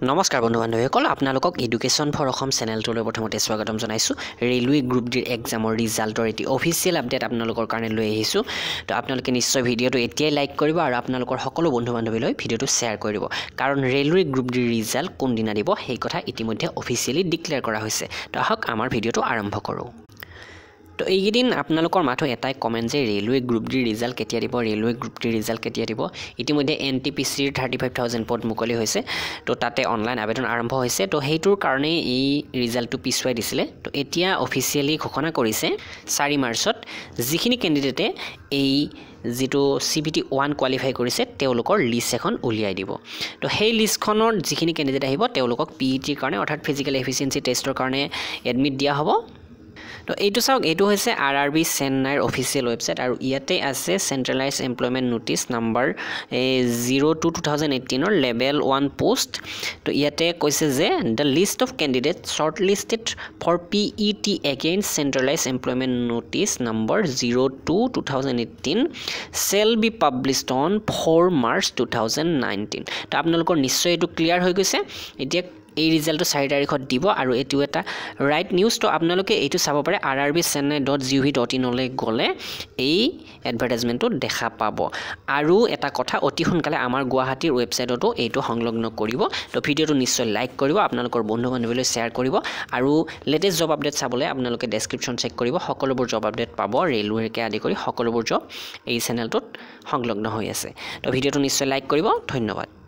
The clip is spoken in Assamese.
নমস্কাৰ বন্ধু বান্ধৱীসকল আপোনালোকক এডুকেশ্যন ফৰ অসম চেনেলটোলৈ প্ৰথমতে স্বাগতম জনাইছোঁ ৰেলৱে গ্ৰুপ ডিৰ এক্সামৰ ৰিজাল্টৰ এটি অফিচিয়েল আপডেট আপোনালোকৰ কাৰণে লৈ আহিছোঁ তো আপোনালোকে নিশ্চয় ভিডিঅ'টো এতিয়াই লাইক কৰিব আৰু আপোনালোকৰ সকলো বন্ধু বান্ধৱীলৈ ভিডিঅ'টো শ্বেয়াৰ কৰিব কাৰণ ৰেলৱে গ্ৰুপ ডিৰ ৰিজাল্ট কোন দিনা দিব সেই কথা ইতিমধ্যে অফিচিয়েলি ডিক্লেয়াৰ কৰা হৈছে তো আহক আমাৰ ভিডিঅ'টো আৰম্ভ কৰোঁ তো এইকেইদিন আপোনালোকৰ মাথো এটাই কমেণ্ট যে ৰেলৱে গ্ৰুপ ডিৰ ৰিজাল্ট কেতিয়া দিব ৰেলৱে গ্ৰুপ ডিৰ ৰিজাল্ট কেতিয়া দিব ইতিমধ্যে NTPCৰ 35,000 পদ মুকলি হৈছে তো তাতে অনলাইন আবেদন আৰম্ভ হৈছে তো সেইটোৰ কাৰণে এই ৰিজাল্টটো পিছুৱাই দিছিলে তো এতিয়া অফিচিয়েলি ঘোষণা কৰিছে 4 মাৰ্চত যিখিনি কেণ্ডিডেটে এই যেটো CBT 1 কোৱালিফাই কৰিছে তেওঁলোকৰ লিষ্ট এখন উলিয়াই দিব তো সেই লিষ্টখনৰ যিখিনি কেণ্ডিডেট আহিব তেওঁলোকক PETৰ কাৰণে অৰ্থাৎ ফিজিক্যাল এফিচিয়েন্সি টেষ্টৰ কাৰণে এডমিট দিয়া হ'ব তো এইটো চাওক এইটো হৈছে RRB চেন্নাইৰ অফিচিয়েল ওয়েবসাইট আৰু ইয়াতে আছে সেন্ট্ৰেলাইজ এমপ্লয়মেন্ট নোটিস নাম্বাৰ 02/2018 ৰ লেভেল 1 পোষ্ট তো ইয়াতে কৈছে যে the list of candidates shortlisted for PET against centralized employment notice number 02/2018 shall be published on 4 March 2019 তো আপোনালোকৰ নিশ্চয় এটো ক্লিয়াৰ হৈ গৈছে এতিয়া এই ৰিজাল্টটো 4 তাৰিখত দিব আৰু এটো এটা ৰাইট নিউজ তো আপোনালোকে এইটো চাব পাৰে rrbchennai.gov.in লৈ গলে এই এডভাৰটাইজমেন্টটো দেখা পাব আৰু এটা কথা অতি সোনকালে আমাৰ গুৱাহাটীৰ ওয়েবসাইটতো এইটো সংলগ্ন কৰিব তো ভিডিঅটো নিশ্চয় লাইক কৰিব আপোনালোকৰ বন্ধু বান্ধৱীলৈ শ্বেয়াৰ কৰিব আৰু লেটেষ্ট জব আপডেট চাবলৈ আপোনালোকে ডেসক্ৰিপচন চেক কৰিব সকলোবোৰ জব আপডেট পাব ৰেলৱেকে আদি কৰি সকলোবোৰ জব এই চেনেলটোত সংলগ্ন হৈ আছে তো ভিডিঅটো নিশ্চয় লাইক কৰিব ধন্যবাদ